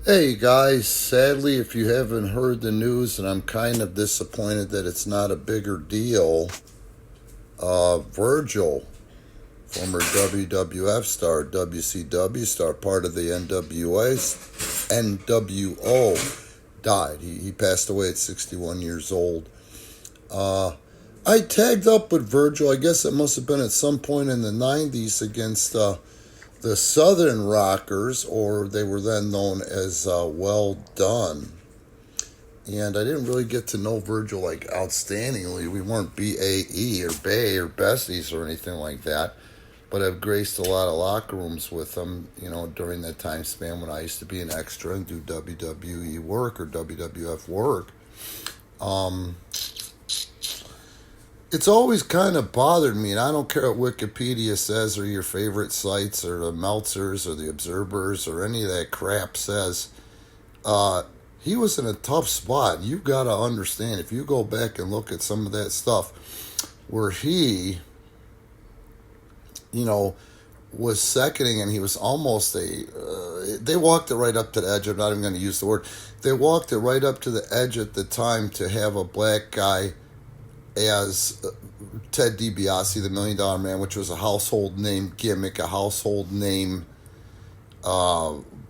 Hey guys, sadly, if you haven't heard the news, and I'm kind of disappointed that it's not a bigger deal, Virgil, former WWF star, WCW star, part of the NWO, died. He passed away at 61 years old. I tagged up with Virgil, I guess it must have been at some point in the 90s against the Southern Rockers, or they were then known as Well Done. And I didn't really get to know Virgil like outstandingly. We weren't BAE or Bay or Besties or anything like that. But I've graced a lot of locker rooms with him, during that time span when I used to be an extra and do WWE work or WWF work. It's always kind of bothered me, and I don't care what Wikipedia says or your favorite sites or the Meltzers or the Observers or any of that crap says. He was in a tough spot. You've got to understand, if you go back and look at some of that stuff where he, was seconding, and he was almost they walked it right up to the edge. I'm not even going to use the word. They walked it right up to the edge at the time to have a black guy as Ted DiBiase, the $1 Million Man, which was a household name gimmick, a household name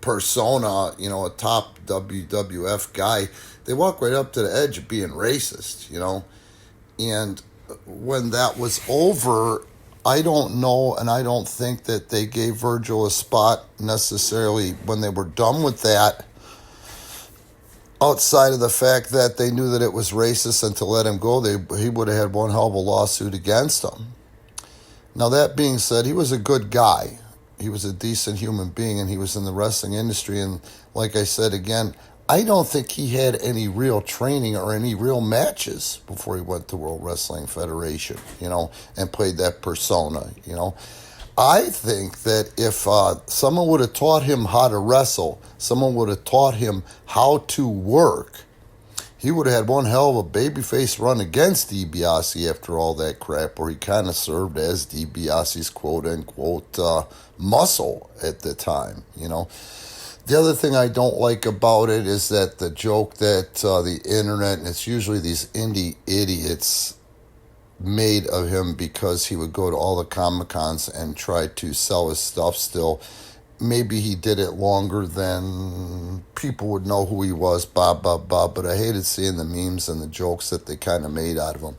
persona, a top WWF guy. They walked right up to the edge of being racist, And when that was over, I don't know, and I don't think that they gave Virgil a spot necessarily when they were done with that, outside of the fact that they knew that it was racist, and to let him go, he would have had one hell of a lawsuit against him. Now, that being said, he was a good guy. He was a decent human being, and he was in the wrestling industry. And like I said again, I don't think he had any real training or any real matches before he went to World Wrestling Federation, and played that persona, I think that if someone would have taught him how to wrestle, someone would have taught him how to work, he would have had one hell of a babyface run against DiBiase after all that crap, where he kind of served as DiBiase's quote-unquote muscle at the time, The other thing I don't like about it is that the joke that the internet, and it's usually these indie idiots, made of him because he would go to all the Comic-Cons and try to sell his stuff still. Maybe he did it longer than people would know who he was, but I hated seeing the memes and the jokes that they kind of made out of him.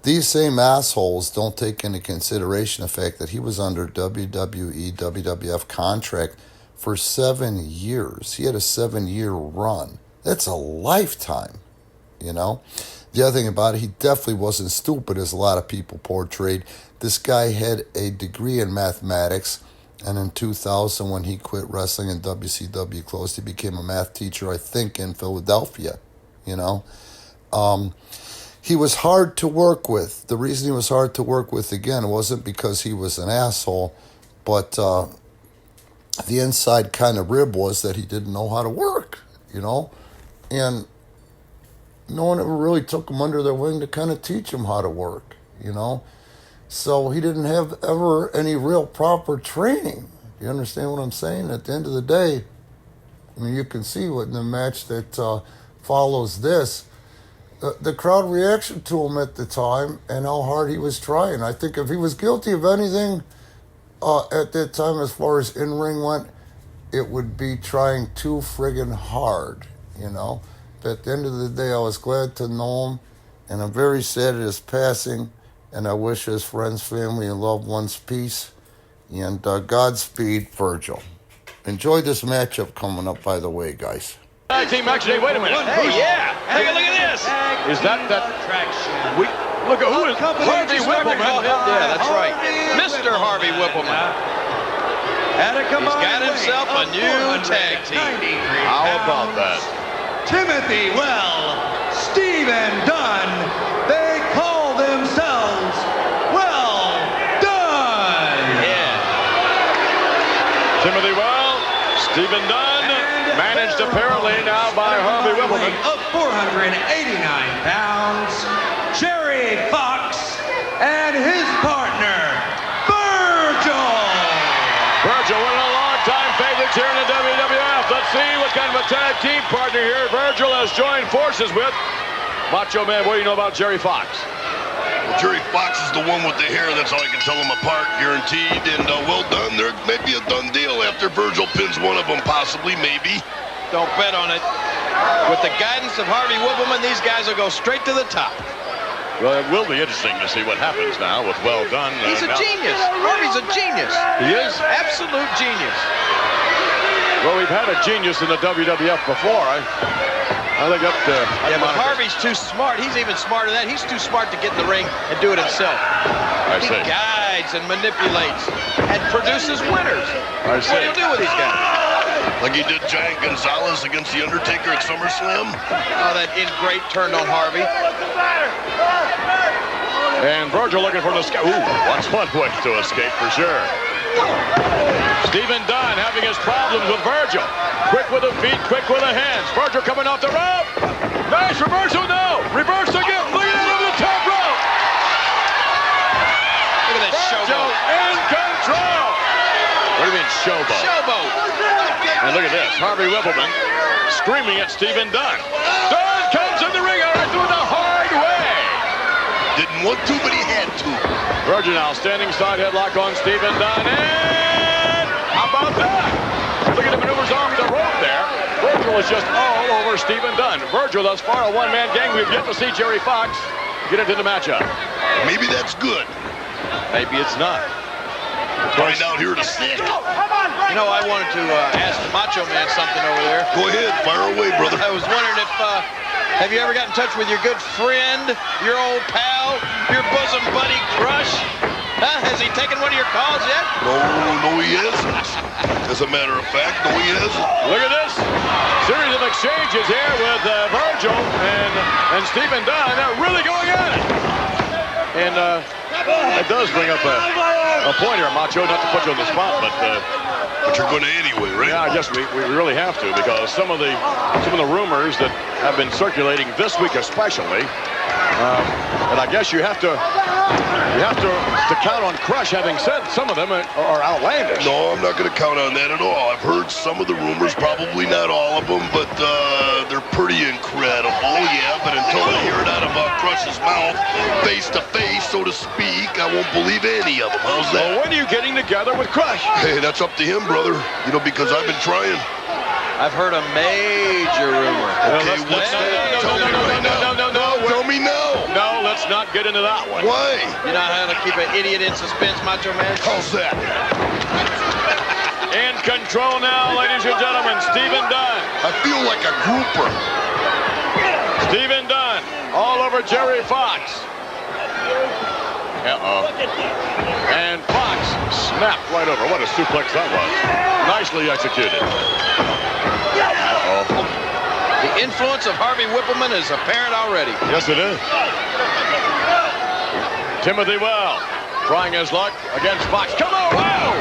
These same assholes don't take into consideration the fact that he was under WWE, WWF contract for 7 years. He had a 7-year run. That's a lifetime, The other thing about it, he definitely wasn't stupid as a lot of people portrayed. This guy had a degree in mathematics, and in 2000, when he quit wrestling and WCW closed, he became a math teacher, I think, in Philadelphia, He was hard to work with. The reason he was hard to work with, again, wasn't because he was an asshole, but the inside kind of rib was that he didn't know how to work, And no one ever really took him under their wing to kind of teach him how to work, So he didn't have ever any real proper training. You understand what I'm saying? At the end of the day, you can see what in the match that follows this, the crowd reaction to him at the time and how hard he was trying. I think if he was guilty of anything at that time as far as in-ring went, it would be trying too friggin' hard, But at the end of the day, I was glad to know him, and I'm very sad at his passing, and I wish his friends, family, and loved ones peace, and Godspeed, Virgil. Enjoy this matchup coming up, by the way, guys. Team match today. Wait a minute. Hey, yeah. Take a look at this. Is that look at who is Harvey Whippleman? Yeah, that's right. Mr. Harvey Whippleman. He's got himself a new tag team. How about that? Timothy Stephen Dunn. They call themselves Well Done. Yeah. Timothy Stephen Dunn, managed apparently now by Harvey Whippleman. Of 489 pounds, Jerry Fox and his partner, Virgil. Virgil, one of the long-time favorites here in the WWF. Let's see what kind the tag team partner here, Virgil has joined forces with Macho Man. What do you know about Jerry Fox? Well, Jerry Fox is the one with the hair. That's how I can tell them apart, guaranteed. And well done. There may be a done deal after Virgil pins one of them, possibly, maybe. Don't bet on it. With the guidance of Harvey Whippleman, these guys will go straight to the top. Well, it will be interesting to see what happens now with Well Done. He's a genius. Harvey's a genius. He is? Absolute genius. Well, we've had a genius in the WWF before. I think up to... Yeah, but Harvey's too smart. He's even smarter than that. He's too smart to get in the ring and do it himself. I see. He guides and manipulates and produces winners. I see. What do you do with these guys? Like he did Giant Gonzalez against The Undertaker at SummerSlam. Oh, that ingrate turned on Harvey. And Virgil looking for an escape. Ooh, that's one way to escape for sure. Stephen Dunn having his problems with Virgil. Quick with the feet, quick with the hands. Virgil coming off the rope. Nice reversal, no. Reverse again. Look at it over the top rope. Look at that showboat. In control. What do you mean showboat? Showboat. And look at this. Harvey Whippleman screaming at Stephen Dunn. Dunn comes in the ring. All right, through the hard way. Didn't want to, but he had to. Virgil now standing side headlock on Stephen Dunn. And how about that? Look at the maneuvers off the rope there. Virgil is just all over Stephen Dunn. Virgil thus far a one-man gang. We've yet to see Jerry Fox get into the matchup. Maybe that's good. Maybe it's not. Find out here to see. You know, I wanted to ask the Macho Man something over there. Go ahead, fire away, brother. I was wondering if, have you ever got in touch with your good friend, your old pal, your bosom buddy Crush? Huh? Has he taken one of your calls yet? No, he hasn't. As a matter of fact, no, he hasn't. Look at this series of exchanges here with Virgil and Stephen Dunn. They're really going at it. And it does bring up a point here, Macho, not to put you on the spot, but you're going to anyway, right? Yeah, I guess we really have to, because some of the rumors that have been circulating this week, especially, and I guess you have to count on Crush having said some of them are outlandish. No, I'm not going to count on that at all. I've heard some of the rumors, probably not all of them, but they're pretty incredible. Yeah, but until I hear it out of Crush's mouth, face to face, so to speak, I won't believe any of them. How's that? Well, when are you getting together with Crush? Hey, that's up to him, brother. You know, because I've been trying. I've heard a major rumor. Okay, what's that? No. Tell me no. No, let's not get into that one. Why? You know how to keep an idiot in suspense, Macho Man? How's that? In control now, ladies and gentlemen, Stephen Dunn. I feel like a grouper. Stephen Dunn, all over Jerry Fox. Uh-oh. And Fox snapped right over. What a suplex that was. Nicely executed. Uh-oh. The influence of Harvey Whippleman is apparent already. Yes, it is. Timothy Well trying his luck against Fox. Come on! Whoa!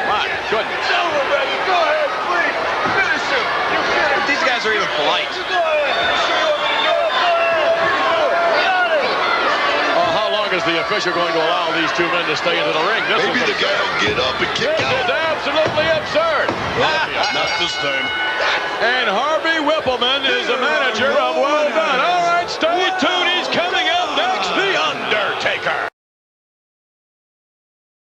My goodness. Go ahead, please. Finish him. These guys are even polite. Is the official going to allow these two men to stay into the ring? Maybe the guy will get up and kick out. It's absolutely absurd. Not this time. And Harvey Whippleman is the manager of Well Done.